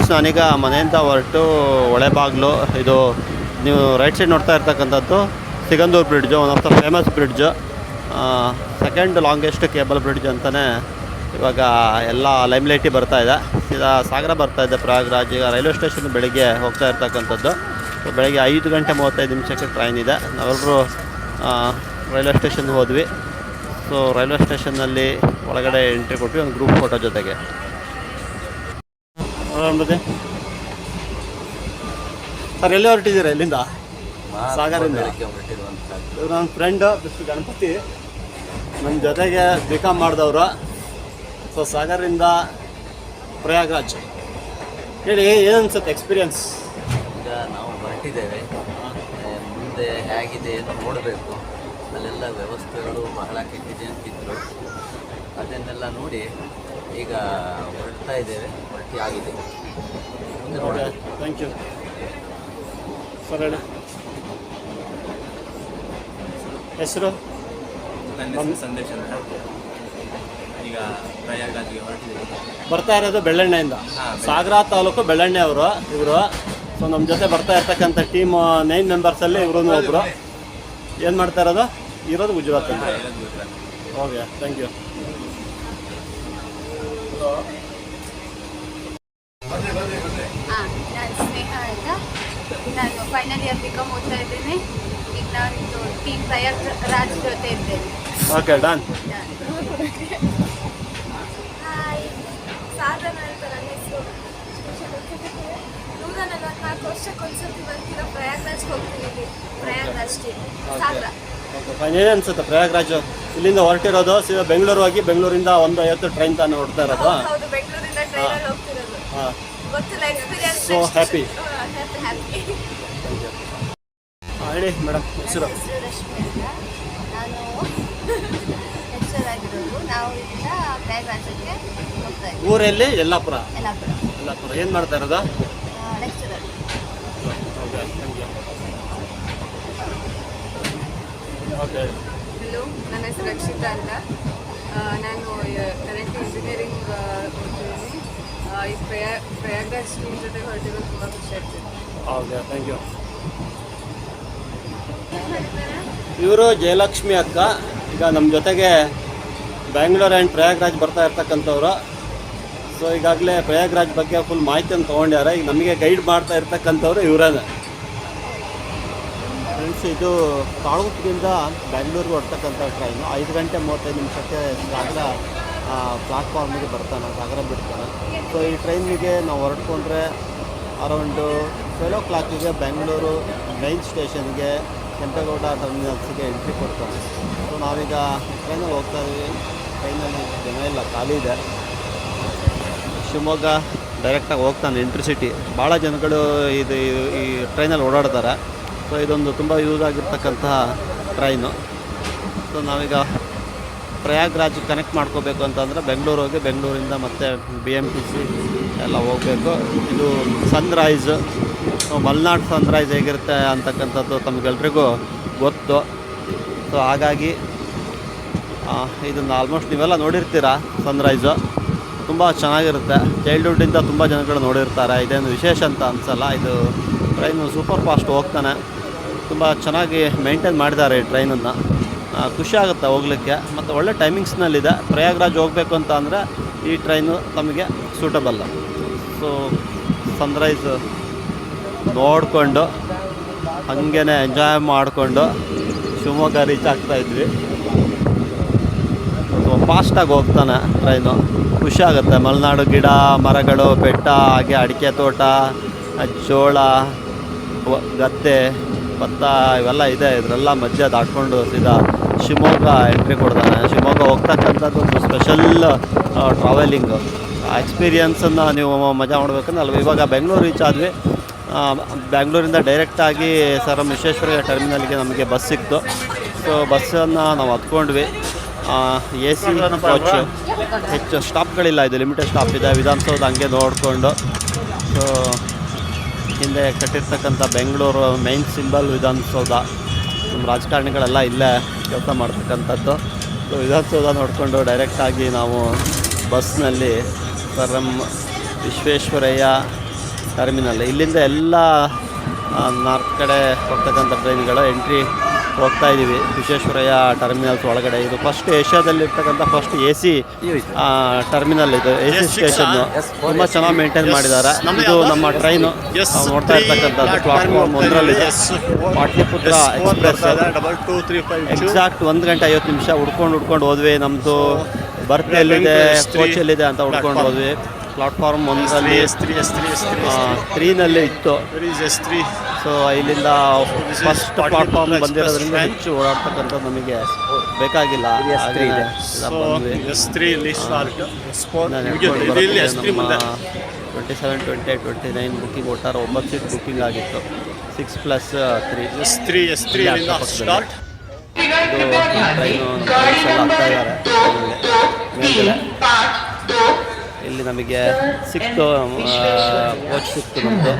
Friends, ನಾನೀಗ ಮನೆಯಿಂದ ಹೊರಟು ಹೊಳೆಬಾಗಿಲು, ಇದು ನೀವು ರೈಟ್ ಸೈಡ್ ನೋಡ್ತಾ ಇರ್ತಕ್ಕಂಥದ್ದು Sigandur bridge, one of the famous bridge, second longest cable bridge ಅಂತಲೇ ಇವಾಗ ಎಲ್ಲ ಲೈಮ್ಲೈಟಿಗೆ ಬರ್ತಾಯಿದೆ. ಸೀದಾ ಸಾಗರ ಬರ್ತಾಯಿದೆ ಪ್ರಯಾಗ್ರಾಜ್. ಈಗ ರೈಲ್ವೆ ಸ್ಟೇಷನ್ ಬೆಳಿಗ್ಗೆ ಹೋಗ್ತಾ ಇರ್ತಕ್ಕಂಥದ್ದು. ಬೆಳಗ್ಗೆ 5:35 ಟ್ರೈನ್ ಇದೆ. ನಾವೆಲ್ಲರೂ ರೈಲ್ವೆ ಸ್ಟೇಷನ್ಗೆ ಹೋದ್ವಿ. ಸೊ ರೈಲ್ವೆ ಸ್ಟೇಷನ್ನಲ್ಲಿ ಒಳಗಡೆ ಎಂಟ್ರಿ ಕೊಟ್ವಿ ಒಂದು ಗ್ರೂಪ್ ಫೋಟೋ ಜೊತೆಗೆ. ಸರ್ ಎಲ್ಲಿ ಹೊರಟಿದ್ದೀರಾ? ಇಲ್ಲಿಂದ ಸಾಗರಿಂದ. ಇವರು ನನ್ನ ಫ್ರೆಂಡು ಗಣಪತಿ, ನನ್ನ ಜೊತೆಗೆ ಬಿಕಾಮ್ ಮಾಡಿದವರು. ಸೊ ಸಾಗರಿಂದ ಪ್ರಯಾಗ್ರಾಜ್. ಹೇಳಿ, ಏನು ಅನ್ಸುತ್ತೆ ಎಕ್ಸ್ಪೀರಿಯನ್ಸ್? ಈಗ ನಾವು ಹೊರಟಿದ್ದೇವೆ, ಮುಂದೆ ಹೇಗಿದೆ ಏನು ನೋಡಬೇಕು. ಅಲ್ಲೆಲ್ಲ ವ್ಯವಸ್ಥೆಗಳು ಬಹಳ ಕೆಟ್ಟಿದೆ ಅಂತಿದ್ರು, ಅದನ್ನೆಲ್ಲ ನೋಡಿ ಈಗ ಹೊರಡ್ತಾ ಇದ್ದೇವೆ. ಹೊರಟಿ ಆಗಿದೆ, ಮುಂದೆ ನೋಡಿ. Thank you sir. ಹೇಳಿ ಹೆಸರು? ನನ್ನ ಹೆಸರು ಸಂದೇಶ್ ಅಂತ. ಈಗ ಪ್ರಯಾಗ್ರಾಜ್ಗೆ ಹೊರಟಿದ್ದೀವಿ. ಬರ್ತಾ ಇರೋದು ಬೆಳ್ಳಣ್ಣೆಯಿಂದ. ಸಾಗರ ತಾಲೂಕು ಬೆಳ್ಳಣ್ಣೆ ಅವರು ಇವರು. ಸೊ ನಮ್ಮ ಜೊತೆ ಬರ್ತಾ ಇರ್ತಕ್ಕಂಥ ಟೀಮ್ 9 ಮೆಂಬರ್ಸಲ್ಲಿ ಇವರು ಒಬ್ಬರು. ಏನು ಮಾಡ್ತಾ ಇರೋದು ಗುಜರಾತ್ ಅಂತ. Okay, thank you. ನಾನು ಸ್ನೇಹ ಅಂತ. ನಾನು ಫೈನಲ್ ಇಯರ್ ಬಿಕಾಮ್ ಓದ್ತಾ ಇದ್ದೀನಿ. ಈಗ ನಾನು ಟೀಮ್ ಪ್ರಯಾಗ್ರಾಜ್ ಜೊತೆ ಇದ್ದೇನೆ. Okay, done. ಹಾಯ್, ಸಾಧನ ಅಂತ ನನ್ನ ಹೆಸರು. 144 ವರ್ಷಕ್ಕೊಂದ್ಸತಿ ಬರ್ತಿರೋ ಪ್ರಯಾಗ್ರಾಜ್ಗೆ ಹೋಗ್ತೀನಿ. ಪ್ರಯಾಗ್ರಾಜ್ ಟೀಮ್ ಸಾಗರ. ಏನು ಅನ್ಸುತ್ತೆ ಪ್ರಯಾಗ್ರಾಜ್? ಇಲ್ಲಿಂದ ಹೊರಟಿರೋದು ಸೀದಾ ಬೆಂಗಳೂರು ಹೋಗಿ, ಬೆಂಗಳೂರಿಂದ 1:50 ಟ್ರೈನ್ ತಾನೇ ಹೊರಡ್ತಾ ಇರೋದು. ಹೌದು, ಬೆಂಗಳೂರಿಂದ ಟ್ರೈನಲ್ಲಿ ಹೋಗ್ತಿರೋದು. ಹಾಂ, ಗೊತ್ತಿಲ್ಲ, ಎಕ್ಸ್ಪೀರಿಯನ್ಸ್. So happy. ಹ್ಯಾಪಿ. ಹೇಳಿ ಮೇಡಮ್, ಹೆಸರು? ರಶ್ಮಿ ಅಂತ. ನಾನು ಲೆಕ್ಚರ್ ಆಗಿರೋದು. ನಾವು ಇಲ್ಲಿಂದ ಪ್ರಯಾಗ್ರಾಜ್ಗೆ ಹೋಗ್ತಾ ಇದ್ದೀವಿ. ಊರಲ್ಲಿ ಯಲ್ಲಾಪುರ. ಯಲ್ಲಾಪುರ. ಏನು ಮಾಡ್ತಾ ಇರೋದು? Lecturer. Okay, thank you. Okay. Hello, ನನ್ನ ಹೆಸರು ರಕ್ಷಿತಾ ಅಂತ. ನಾನು ಕರೆಂಟ್ ಇಂಜಿನಿಯರಿಂಗ್ ಓದ್ತಿದ್ದೀನಿ. ಈ ಪ್ರಯಾಗ್ರಾಜ್ ಟೀಮ್ ಜೊತೆ ಹೊರಟಿರೋದು ತುಂಬ ಖುಷಿ ಆಗ್ತಿದೆ. Okay, thank you. ಇವರು ಜಯಲಕ್ಷ್ಮಿ ಅಕ್ಕ. ಈಗ ನಮ್ಮ ಜೊತೆಗೆ ಬ್ಯಾಂಗ್ಳೂರ್ ಆ್ಯಂಡ್ ಪ್ರಯಾಗ್ರಾಜ್ ಬರ್ತಾ ಇರ್ತಕ್ಕಂಥವ್ರು. ಸೊ ಈಗಾಗಲೇ ಪ್ರಯಾಗ್ರಾಜ್ ಬಗ್ಗೆ ಫುಲ್ ಮಾಹಿತಿಯನ್ನು ತೊಗೊಂಡ್ಯಾರ. ಈಗ ನಮಗೆ ಗೈಡ್ ಮಾಡ್ತಾ ಇರ್ತಕ್ಕಂಥವ್ರು ಇವರೇ. ಫ್ರೆಂಡ್ಸ್, ಇದು ತಾಳಗುಪ್ಪದಿಂದ ಬ್ಯಾಂಗ್ಳೂರಿಗೆ ಹೊರಡ್ತಕ್ಕಂಥ ಟ್ರೈನು 5:35 ಸಾಗರ ಪ್ಲಾಟ್ಫಾರ್ಮಿಗೆ ಬರ್ತಾನೆ, ಸಾಗರ ಬಿಡ್ತಾನೆ. ಸೊ ಈ ಟ್ರೈನಿಗೆ ನಾವು ಹೊರಡ್ಕೊಂಡ್ರೆ ಅರೌಂಡು 12 o'clock ಬೆಂಗಳೂರು ಮೈನ್ ಸ್ಟೇಷನ್ಗೆ ಕೆಂಪೇಗೌಡ ಟರ್ಮಿನಲ್ಸ್ಗೆ ಎಂಟ್ರಿ ಕೊಡ್ತಾನೆ. ಸೊ ನಾವೀಗ ಟ್ರೈನಲ್ಲಿ ಹೋಗ್ತಾ ಇದ್ದೀವಿ. ಟ್ರೈನಲ್ಲಿ ಜನ ಇಲ್ಲ, ಖಾಲಿ ಇದೆ. ಶಿವಮೊಗ್ಗ ಡೈರೆಕ್ಟಾಗಿ ಹೋಗ್ತಾನೆ ಇಂಟರ್ಸಿಟಿ. ಭಾಳ ಜನಗಳು ಈ ಟ್ರೈನಲ್ಲಿ ಓಡಾಡ್ತಾರೆ. ಸೊ ಇದೊಂದು ತುಂಬ ಯೂಸ್ ಆಗಿರ್ತಕ್ಕಂತಹ ಟ್ರೈನು. ಸೊ ನಾವೀಗ ಪ್ರಯಾಗ್ರಾಜ್ ಕನೆಕ್ಟ್ ಮಾಡ್ಕೋಬೇಕು ಅಂತಂದರೆ ಬೆಂಗಳೂರು ಹೋಗಿ, ಬೆಂಗಳೂರಿಂದ ಮತ್ತೆ BMTC ಎಲ್ಲ ಹೋಗಬೇಕು. ಇದು ಸನ್ರೈಸ್, ಮಲೆನಾಡು ಸನ್ರೈಸ್ ಹೇಗಿರುತ್ತೆ ಅಂತಕ್ಕಂಥದ್ದು ತಮಗೆಲ್ರಿಗೂ ಗೊತ್ತು. ಸೊ ಹಾಗಾಗಿ ಇದನ್ನು ಆಲ್ಮೋಸ್ಟ್ ನೀವೆಲ್ಲ ನೋಡಿರ್ತೀರ. ಸನ್ರೈಸು ತುಂಬ ಚೆನ್ನಾಗಿರುತ್ತೆ. ಚೈಲ್ಡ್ಹುಡ್ಡಿಂದ ತುಂಬ ಜನಗಳು ನೋಡಿರ್ತಾರೆ. ಇದೇನು ವಿಶೇಷ ಅಂತ ಅನಿಸಲ್ಲ. ಇದು ಟ್ರೈನು ಸೂಪರ್ ಫಾಸ್ಟ್ ಹೋಗ್ತಾನೆ. ತುಂಬ ಚೆನ್ನಾಗಿ ಮೇಂಟೈನ್ ಮಾಡಿದ್ದಾರೆ ಈ ಟ್ರೈನನ್ನು. ಖುಷಿ ಆಗುತ್ತೆ ಹೋಗಲಿಕ್ಕೆ. ಮತ್ತು ಒಳ್ಳೆ ಟೈಮಿಂಗ್ಸ್ನಲ್ಲಿದೆ. ಪ್ರಯಾಗ್ರಾಜ್ ಹೋಗಬೇಕು ಅಂತ ಅಂದರೆ ಈ ಟ್ರೈನು ನಮಗೆ ಸೂಟಬಲ್ಲ. ಸೊ ಸನ್ರೈಸ್ ನೋಡಿಕೊಂಡು ಹಾಗೇ ಎಂಜಾಯ್ ಮಾಡಿಕೊಂಡು ಶಿವಮೊಗ್ಗ ರೀಚ್ ಆಗ್ತಾಯಿದ್ವಿ. ಸೊ ಫಾಸ್ಟಾಗಿ ಹೋಗ್ತಾನೆ ಟ್ರೈನು. ಖುಷಿ ಆಗುತ್ತೆ. ಮಲೆನಾಡು ಗಿಡ ಮರಗಳು, ಬೆಟ್ಟ, ಹಾಗೆ ಅಡಿಕೆ ತೋಟ, ಜೋಳ, ಗದ್ದೆ, ಭತ್ತ ಇವೆಲ್ಲ ಇದೆ. ಇದರೆಲ್ಲ ಮಧ್ಯೆ ದಾಟ್ಕೊಂಡು ಸೀದಾ ಶಿವಮೊಗ್ಗ ಎಂಟ್ರಿ ಕೊಡ್ತಾನೆ. ಶಿವಮೊಗ್ಗ ಹೋಗ್ತಕ್ಕಂಥದ್ದು ಒಂದು ಸ್ಪೆಷಲ್ ಟ್ರಾವೆಲಿಂಗು. ಆ ಎಕ್ಸ್ಪೀರಿಯನ್ಸನ್ನು ನೀವು ಮಜಾ ಮಾಡಬೇಕಂದ್ರೆ ಅಲ್ವ. ಇವಾಗ ಬೆಂಗಳೂರು ರೀಚ್ ಆದ್ವಿ. ಬ್ಯಾಂಗ್ಳೂರಿಂದ ಡೈರೆಕ್ಟಾಗಿ ಸರ್ ಎಂ ವಿಶ್ವೇಶ್ವರಯ್ಯ ಟರ್ಮಿನಲ್ಗೆ ನಮಗೆ ಬಸ್ ಸಿಕ್ತು. ಸೊ ಬಸ್ಸನ್ನು ನಾವು ಹತ್ಕೊಂಡ್ವಿ. AC ಕೋಚ್, ಹೆಚ್ಚು ಸ್ಟಾಪ್ಗಳಿಲ್ಲ. ಇದು ಲಿಮಿಟೆಡ್ ಸ್ಟಾಪ್ ಇದೆ. ವಿಧಾನಸೌಧ ಹಂಗೆ ನೋಡಿಕೊಂಡು, ಸೊ ಹಿಂದೆ ಕಟ್ಟಿರ್ತಕ್ಕಂಥ ಬೆಂಗಳೂರು ಮೈನ್ ಸಿಂಬಲ್ ವಿಧಾನಸೌಧ. ನಮ್ಮ ರಾಜಕಾರಣಿಗಳೆಲ್ಲ ಇಲ್ಲೇ ಕೆಲಸ ಮಾಡ್ತಕ್ಕಂಥದ್ದು. ಸೊ ವಿಧಾನಸೌಧ ನೋಡಿಕೊಂಡು ಡೈರೆಕ್ಟಾಗಿ ನಾವು ಬಸ್ನಲ್ಲಿ ಸರ್ ಎಂ ವಿಶ್ವೇಶ್ವರಯ್ಯ ಟರ್ಮಿನಲ್. ಇಲ್ಲಿಂದ ಎಲ್ಲ ನಾರ್ತ್ ಕಡೆ ಹೋಗ್ತಕ್ಕಂಥ ಟ್ರೈನ್ಗಳು ಎಂಟ್ರಿ ಹೋಗ್ತಾ ಇದ್ದೀವಿ ವಿಶ್ವೇಶ್ವರಯ್ಯ ಟರ್ಮಿನಲ್ಸ್ ಒಳಗಡೆ. ಇದು ಫಸ್ಟ್ ಏಷ್ಯಾದಲ್ಲಿರ್ತಕ್ಕಂಥ ಫಸ್ಟ್ AC ಟರ್ಮಿನಲ್. ಇದು AC ಸ್ಟೇಷನ್ನು ತುಂಬ ಚೆನ್ನಾಗಿ ಮೇಂಟೈನ್ ಮಾಡಿದ್ದಾರೆ. ಇದು ನಮ್ಮ ಟ್ರೈನು ನೋಡ್ತಾ ಇರ್ತಕ್ಕಂಥದ್ದು ಪ್ಲಾಟ್ಫಾರ್ಮ್ 1ರಲ್ಲಿದೆ, ಪಾಟ್ಲಿಪುತ್ರ ಎಕ್ಸ್ಪ್ರೆಸ್. ಎಕ್ಸಾಕ್ಟ್ 1 ಗಂಟೆ 50 ನಿಮಿಷ ಹುಡ್ಕೊಂಡು ಹೋದ್ವಿ. ನಮ್ಮದು ಬರ್ತ್ ಎಲ್ಲಿದೆ, ಕೋಚ್ ಎಲ್ಲಿದೆ ಅಂತ ಹುಡ್ಕೊಂಡು ಹೋದ್ವಿ. ಪ್ಲಾಟ್ಫಾರ್ಮ್ 1ರಲ್ಲಿ 3ನಲ್ಲಿ ಇತ್ತು. ಸೊ ಇಲ್ಲಿಂದ ಫಸ್ಟ್ ಪ್ಲಾಟ್ಫಾರ್ಮ್ ಬಂದಿರೋದ್ರಿಂದ ಹೆಚ್ಚು ಓಡಾಡ್ತಕ್ಕಂಥದ್ದು ನಮಗೆ ಬೇಕಾಗಿಲ್ಲ. ಹಾಗೆ ಬಂದ್ವಿ. 27, 28, 29 ಬುಕ್ಕಿಂಗ್, ಒಟ್ಟಾರೆ 9 ಸೀಟ್ ಬುಕ್ಕಿಂಗ್ ಆಗಿತ್ತು. 6+3 ಇದು ಟ್ರೈನು ಆಗ್ತಾ ಇದ್ದಾರೆ ಮೇಲ್ಗಡೆ. ಇಲ್ಲಿ ನಮಗೆ ಸಿಕ್ತು, ಕೋಚ್ ಸಿಕ್ತು ನಮ್ಮದು.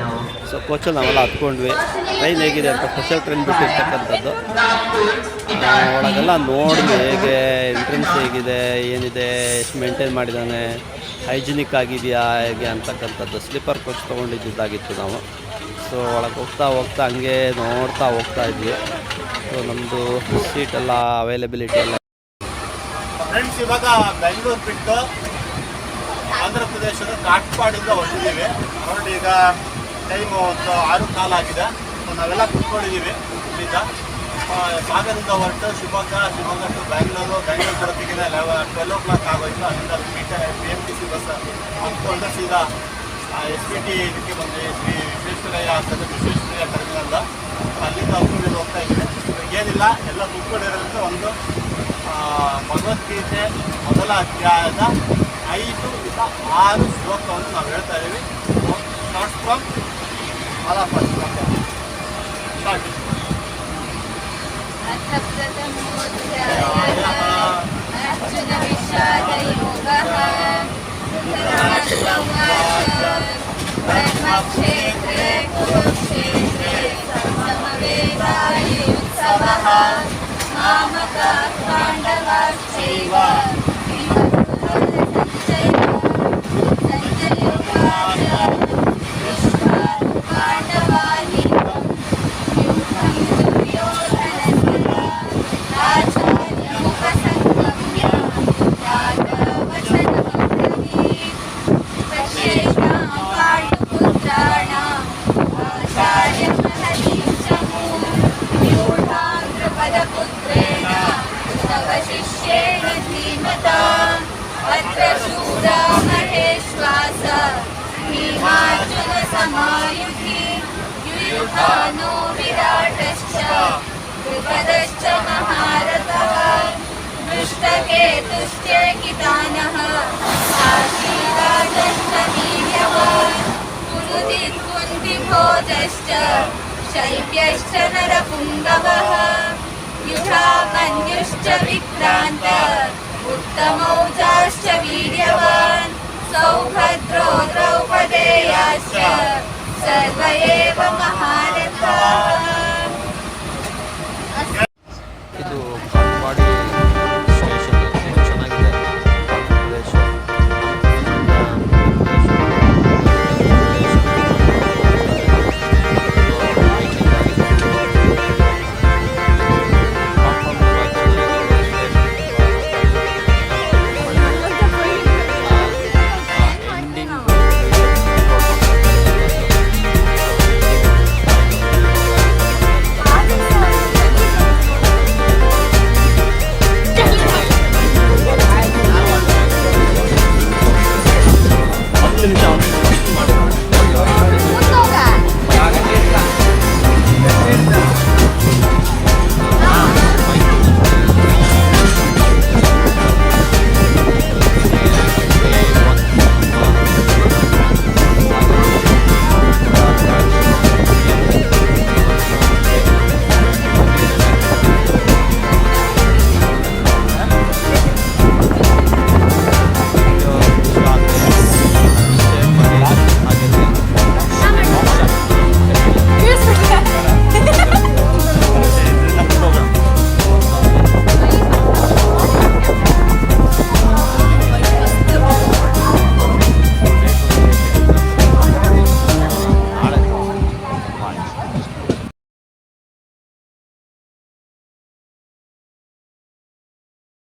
ಸೊ ಕೋಚಲ್ಲಿ ನಾವೆಲ್ಲ ಹತ್ಕೊಂಡ್ವಿ. ಟ್ರೈನ್ ಹೇಗಿದೆ ಅಂತ ಸ್ಪೆಷಲ್ ಟ್ರೈನ್ ಬಿಟ್ಟಿರ್ತಕ್ಕಂಥದ್ದು ಒಳಗೆಲ್ಲ ನೋಡಿದ್ವಿ. ಹೇಗೆ ಎಂಟ್ರೆನ್ಸ್ ಹೇಗಿದೆ, ಏನಿದೆ, ಎಷ್ಟು ಮೇಂಟೈನ್ ಮಾಡಿದ್ದಾನೆ, ಹೈಜಿನಿಕ್ ಆಗಿದೆಯಾ ಹೇಗೆ ಅಂತಕ್ಕಂಥದ್ದು. ಸ್ಲೀಪರ್ ಕೋಚ್ ತೊಗೊಂಡಿದ್ದಾಗಿತ್ತು ನಾವು. ಸೊ ಒಳಗೆ ಹೋಗ್ತಾ ಹಂಗೆ ನೋಡ್ತಾ ಹೋಗ್ತಾ ಇದ್ವಿ. ಸೊ ನಮ್ಮದು ಸೀಟೆಲ್ಲ ಅವೈಲಬಿಲಿಟಿ ಎಲ್ಲ. ಫ್ರೆಂಡ್ಸ್, ಇವಾಗ ಬೆಂಗಳೂರು ಬಿಟ್ಟು ಆಂಧ್ರ ಪ್ರದೇಶದ ಕಾಟ್ಪಾಡಿಂದ ಹೊರಟಿದ್ದೀವಿ. ಹೊರಟು ಈಗ ಟೈಮು ಒಂದು 6:15 ಆಗಿದೆ. ನಾವೆಲ್ಲ ಕುತ್ಕೊಂಡಿದ್ದೀವಿ. ಇಲ್ಲಿಂದ ಸಾಗರದಿಂದ ಹೊರಟು ಶಿವಮೊಗ್ಗ ಟು ಬೆಂಗಳೂರು ಬರೋತ್ತಿಗೆ 12 o'clock ಆಗೋಯ್ತು. ಅಲ್ಲಿಂದ BMTC ಬಸ್ ಹತ್ಕೊಂಡು ಸೀದಾ SPT ಇದಕ್ಕೆ ಬಂದ್ವಿ. ವಿಶ್ವೇಶ್ವರಯ್ಯ ಟರ್ಮಿನಲ್. ಅಲ್ಲಿಂದ ಹತ್ಕೊಂಡು ಹೋಗ್ತಾ ಇದ್ದೀವಿ. ಏನಿಲ್ಲ, ಎಲ್ಲ ಕುತ್ಕೊಂಡಿರೋದ್ರಿಂದ ಒಂದು ಭಗವದ್ಗೀತೆ ಮೊದಲ ಅಧ್ಯಾಯದ 5 ಇಂದ 6 ಶ್ಲೋಕವನ್ನು ನಾವು ಹೇಳ್ತಾ ಇದ್ದೀವಿ. Start from start. ಅರ್ಜುನ ವಿಷಾದ ಯೋಗಃ ಬ್ರಹ್ಮಕ್ಷೇತ್ರೇ ಕುರುಕ್ಷೇತ್ರೇ ಸಮವೇತಾಯುತ್ಸವಃ ಮಾಮಕಾಃ ಪಾಂಡವಾಶ್ಚೈವ समायुधि युयुधानो विराटश्च द्रुपदश्च महारथः दृष्टकेतुश्चेकितानः काशीराजश्च वीर्यवान् कुरुदित्कुन्तिभोजश्च शैब्यश्च नरपुङ्गवः युधामन्युश्च विक्रान्त उत्तमौजाश्च वीर्यवान् सौभद्रो द्रौपदेयाश्च सर्व एव महारथाः।